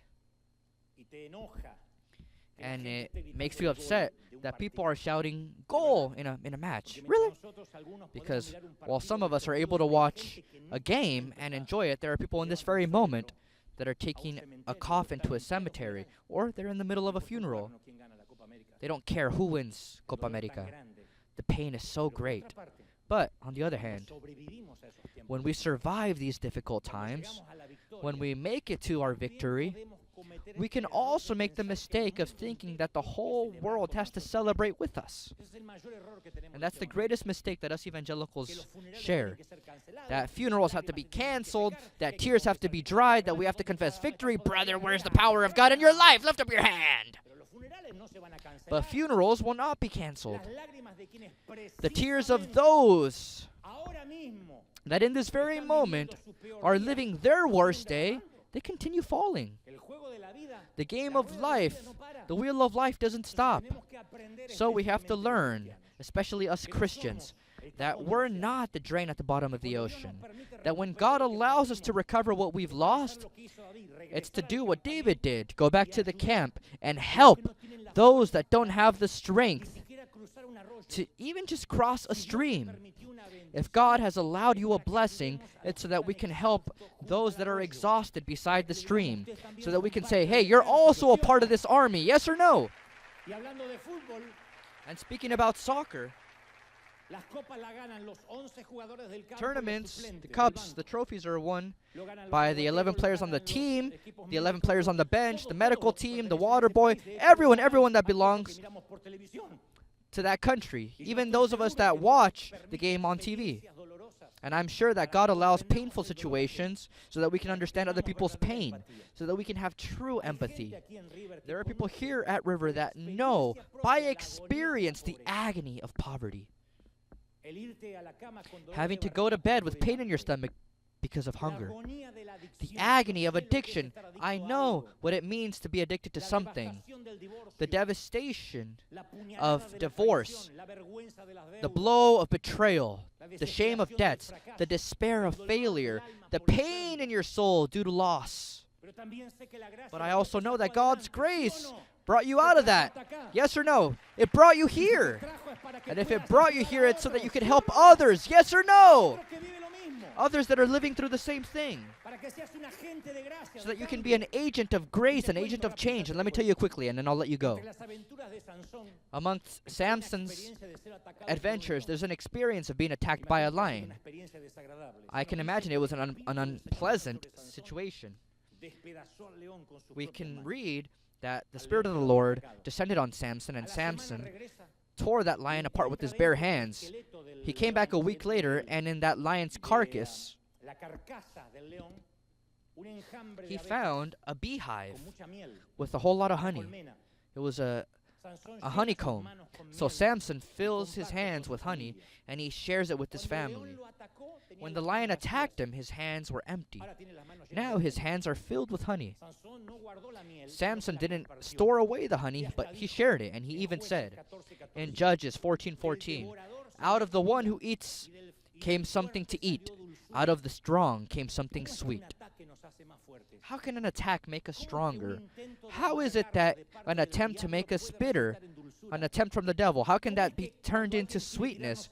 and it makes you upset that people are shouting goal in a match. Really? Because while some of us are able to watch a game and enjoy it, there are people in this very moment that are taking a coffin to a cemetery, or they're in the middle of a funeral. They don't care who wins Copa America. The pain is so great. But on the other hand, when we survive these difficult times, when we make it to our victory, we can also make the mistake of thinking that the whole world has to celebrate with us. And that's the greatest mistake that us evangelicals share. That funerals have to be canceled, that tears have to be dried, that we have to confess victory. Brother, where's the power of God in your life? Lift up your hand. But funerals will not be canceled. The tears of those that in this very moment are living their worst day, they continue falling. The game of life, the wheel of life doesn't stop. So we have to learn, especially us Christians, that we're not the drain at the bottom of the ocean. That when God allows us to recover what we've lost, it's to do what David did, go back to the camp and help those that don't have the strength to even just cross a stream. If God has allowed you a blessing, it's so that we can help those that are exhausted beside the stream, so that we can say, hey, you're also a part of this army, yes or no? And speaking about soccer, tournaments, the cups, the trophies are won by the 11 players on the team, the 11 players on the bench, the medical team, the water boy, everyone that belongs to that country, even those of us that watch the game on TV. And I'm sure that God allows painful situations so that we can understand other people's pain, so that we can have true empathy. There are people here at River that know by experience the agony of poverty. Having to go to bed with pain in your stomach because of hunger. The agony of addiction. I know what it means to be addicted to something. The devastation of divorce. The blow of betrayal. The shame of debts. The despair of failure. The pain in your soul due to loss. But I also know that God's grace brought you out of that. Yes or no? It brought you here. And if it brought you here, it's so that you can help others. Yes or no? Others that are living through the same thing. So that you can be an agent of grace, an agent of change. And let me tell you quickly, and then I'll let you go. Amongst Samson's adventures, there's an experience of being attacked by a lion. I can imagine it was an unpleasant situation. We can read that the Spirit of the Lord descended on Samson, and Samson tore that lion apart with his bare hands. He came back a week later, and in that lion's carcass, he found a beehive with a whole lot of honey. It was a honeycomb. So Samson fills his hands with honey, and he shares it with his family. When the lion attacked him, his hands were empty. Now his hands are filled with honey. Samson didn't store away the honey, but he shared it, and he even said in Judges 14:14, "Out of the one who eats came something to eat. Out of the strong came something sweet." How can an attack make us stronger? How is it that an attempt to make us bitter, an attempt from the devil, how can that be turned into sweetness?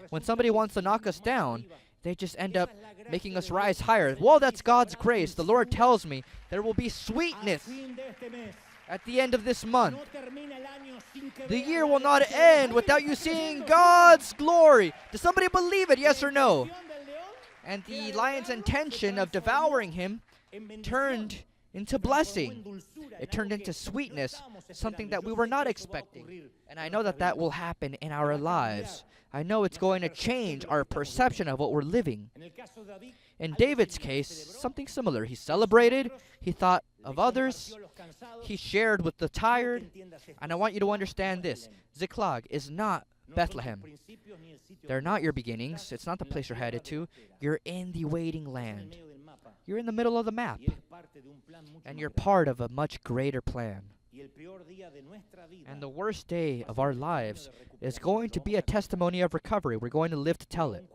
When somebody wants to knock us down, they just end up making us rise higher. Well, that's God's grace. The Lord tells me there will be sweetness at the end of this month. The year will not end without you seeing God's glory. Does somebody believe it, yes or no? And the lion's intention of devouring him turned into blessing. It turned into sweetness, something that we were not expecting. And I know that that will happen in our lives. I know it's going to change our perception of what we're living. In David's case, something similar. He celebrated, he thought of others, he shared with the tired. And I want you to understand this. Ziklag is not Bethlehem. They're not your beginnings. It's not the place you're headed to. You're in the waiting land. You're in the middle of the map. And you're part of a much greater plan. And the worst day of our lives is going to be a testimony of recovery. We're going to live to tell it.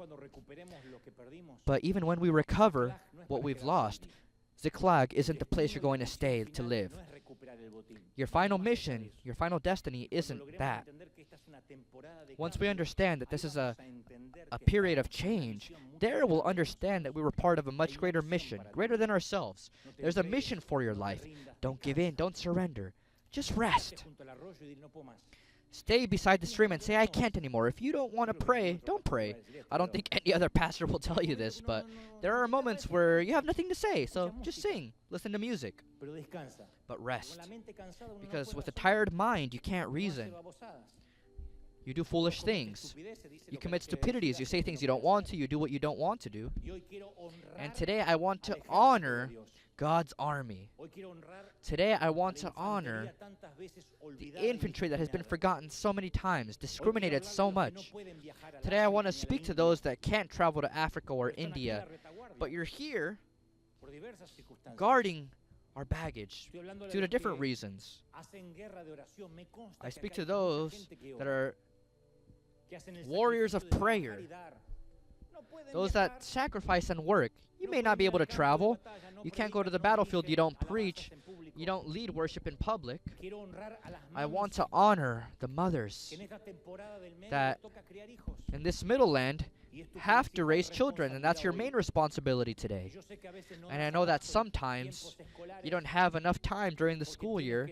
But even when we recover what we've lost, Ziklag isn't the place you're going to stay to live. Your final mission, your final destiny isn't that. Once we understand that this is a period of change, there we'll understand that we were part of a much greater mission, greater than ourselves. There's a mission for your life. Don't give in, don't surrender. Just rest. Stay beside the stream and say, "I can't anymore." If you don't want to pray, don't pray. I don't think any other pastor will tell you this, but there are moments where you have nothing to say, so just sing, listen to music, but rest. Because with a tired mind, you can't reason. You do foolish things. You commit stupidities. You say things you don't want to. You do what you don't want to do. And today I want to honor God's army. Today I want to honor the infantry that has been forgotten so many times, discriminated so much. Today I want to speak to those that can't travel to Africa or India, but you're here guarding our baggage due to different reasons. I speak to those that are warriors of prayer, those that sacrifice and work. You may not be able to travel. You can't go to the battlefield. You don't preach. You don't lead worship in public. I want to honor the mothers that in this middle land have to raise children, and that's your main responsibility today. And I know that sometimes you don't have enough time during the school year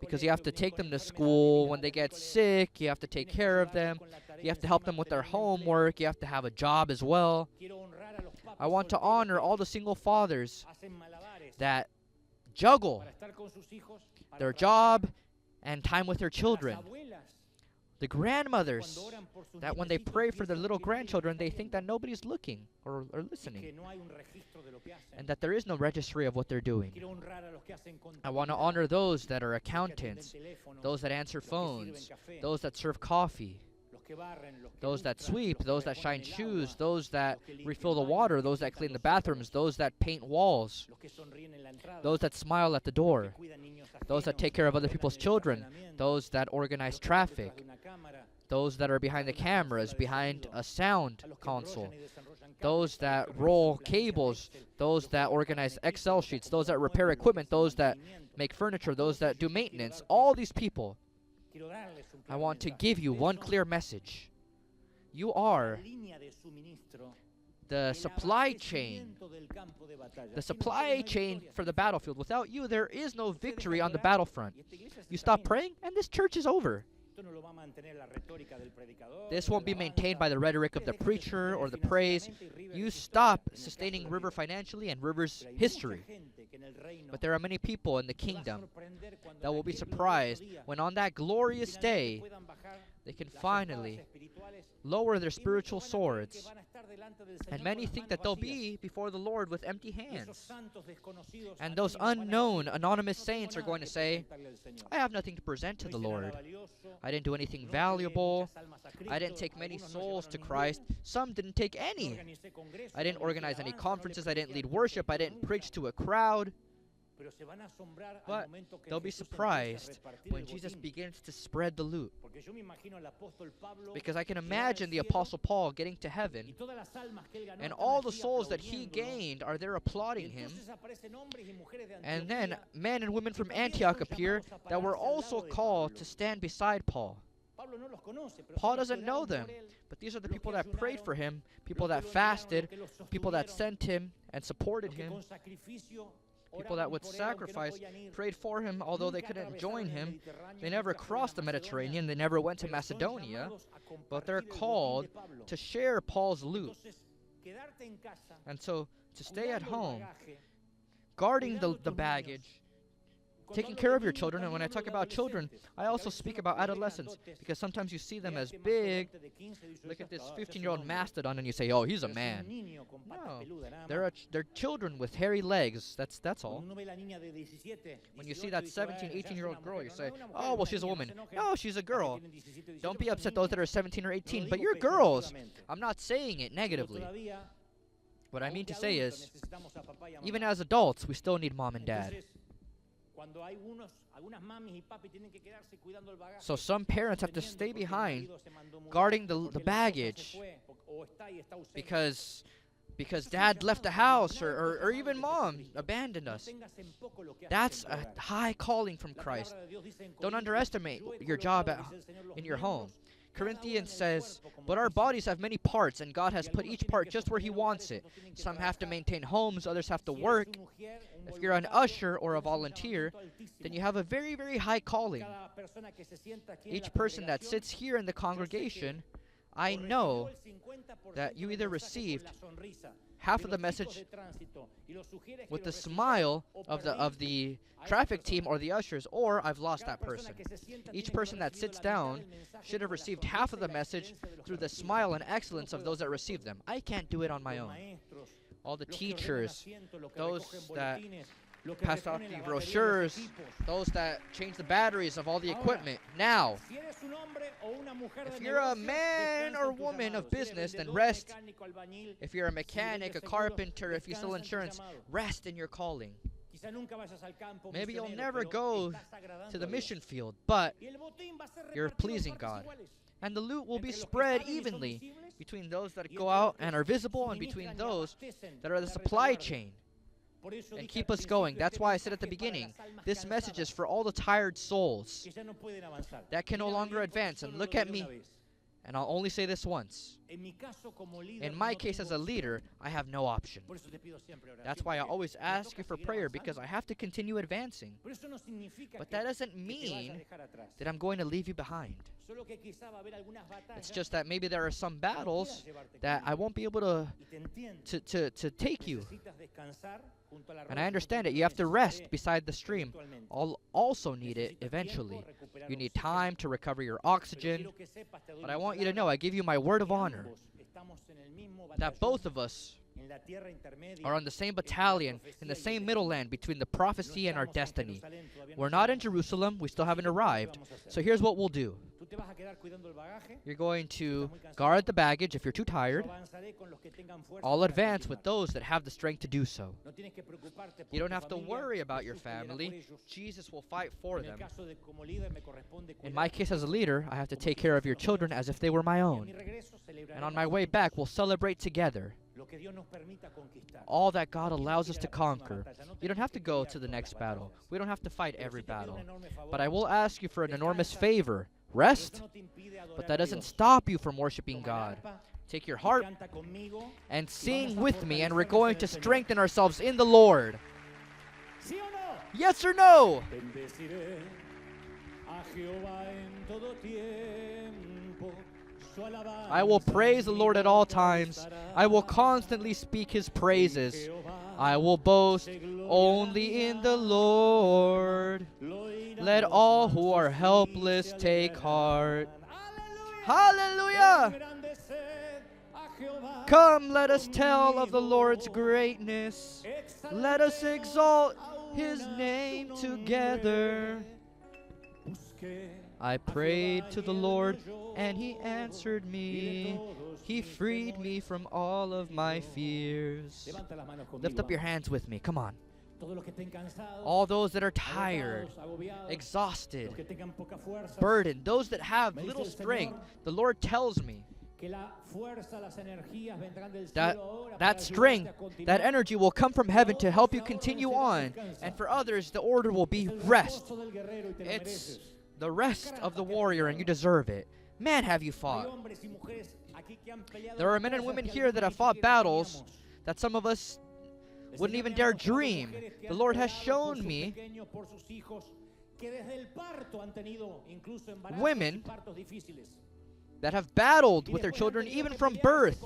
because you have to take them to school. When they get sick, you have to take care of them. You have to help them with their homework. You have to have a job as well. I want to honor all the single fathers that juggle their job and time with their children. The grandmothers that when they pray for their little grandchildren, they think that nobody's looking or listening, and that there is no registry of what they're doing. I want to honor those that are accountants, those that answer phones, those that serve coffee, those that sweep, those that shine shoes, those that refill the water, those that clean the bathrooms, those that paint walls, those that smile at the door, those that take care of other people's children, those that organize traffic, those that are behind the cameras, behind a sound console, those that roll cables, those that organize Excel sheets, those that repair equipment, those that make furniture, those that do maintenance. All these people, I want to give you one clear message. You are the supply chain for the battlefield. Without you, there is no victory on the battlefront. You stop praying, and this church is over. This won't be maintained by the rhetoric of the preacher or the praise. You stop sustaining River financially and River's history. But there are many people in the kingdom that will be surprised when on that glorious day they can finally lower their spiritual swords. And many think that they'll be before the Lord with empty hands. And those unknown, anonymous saints are going to say, I have nothing to present to the Lord. I didn't do anything valuable. I didn't take many souls to Christ. Some didn't take any. I didn't organize any conferences. I didn't lead worship. I didn't preach to a crowd. But they'll be surprised when Jesus begins to spread the loot. Because I can imagine the Apostle Paul getting to heaven, and all the souls that he gained are there applauding him. And then men and women from Antioch appear that were also called to stand beside Paul. Paul doesn't know them, but these are the people that prayed for him, people that fasted, people that sent him and supported him. People that would sacrifice, prayed for him, although they couldn't join him. They never crossed the Mediterranean. They never went to Macedonia. But they're called to share Paul's loot. And so, to stay at home, guarding the baggage, taking care of your children. And when I talk about children, I also speak about adolescents, because sometimes you see them as big. Look at this 15-year-old mastodon and you say, oh, he's a man. No, they're children with hairy legs. That's all. When you see that 17, 18-year-old girl, you say, oh, well, she's a woman. No, she's a girl. Don't be upset those that are 17 or 18, but you're girls. I'm not saying it negatively. What I mean to say is, even as adults, we still need mom and dad. So some parents have to stay behind guarding the baggage because dad left the house, or even mom abandoned us. That's a high calling from Christ. Don't underestimate your job in your home. Corinthians says, but our bodies have many parts, and God has put each part just where he wants it. Some have to maintain homes, others have to work. If you're an usher or a volunteer, then you have a very, very high calling. Each person that sits here in the congregation, I know that you either received half of the message with the smile of the traffic team or the ushers, or I've lost that person. Each person that sits down should have received half of the message through the smile and excellence of those that received them. I can't do it on my own. All the teachers, those that pass out the brochures, those that change the batteries of all the equipment. Now, if you're a man or woman of business, then rest. If you're a mechanic, a carpenter, if you sell insurance, rest in your calling. Maybe you'll never go to the mission field, but you're pleasing God. And the loot will be spread evenly between those that go out and are visible and between those that are the supply chain. And keep us going. That's why I said at the beginning, this message is for all the tired souls that can no longer advance. And look at me, and I'll only say this once. In my case as a leader, I have no option. That's why I always ask you for prayer, because I have to continue advancing. But that doesn't mean that I'm going to leave you behind. It's just that maybe there are some battles that I won't be able to take you. And I understand it. You have to rest beside the stream. I'll also need it eventually. You need time to recover your oxygen. But I want you to know, I give you my word of honor, that both of us are on the same battalion, in the same middle land between the prophecy and our destiny. We're not in Jerusalem. We still haven't arrived. So here's what we'll do. You're going to guard the baggage if you're too tired. I'll advance with those that have the strength to do so. You don't have to worry about your family. Jesus will fight for them. In my case as a leader, I have to take care of your children as if they were my own. And on my way back, we'll celebrate together all that God allows us to conquer. You don't have to go to the next battle. We don't have to fight every battle. But I will ask you for an enormous favor. Rest, but that doesn't stop you from worshiping God. Take your harp and sing with me, and we're going to strengthen ourselves in the Lord. Yes or no? I will praise the Lord at all times. I will constantly speak his praises. I will boast only in the Lord. Let all who are helpless take heart. Hallelujah! Come, let us tell of the Lord's greatness. Let us exalt His name together. I prayed to the Lord, and He answered me. He freed me from all of my fears. Lift up your hands with me. Come on. All those that are tired, exhausted, burdened, those that have little strength, the Lord tells me that strength, that energy will come from heaven to help you continue on. And for others, the order will be rest. It's the rest of the warrior, and you deserve it. Man, have you fought. There are men and women here that have fought battles that some of us wouldn't even dare dream. The Lord has shown me women that have battled with their children even from birth,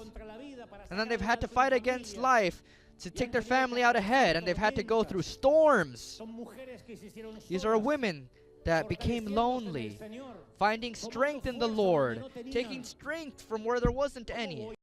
and then they've had to fight against life to take their family out ahead, and they've had to go through storms. These are women that became lonely, finding strength in the Lord, taking strength from where there wasn't any.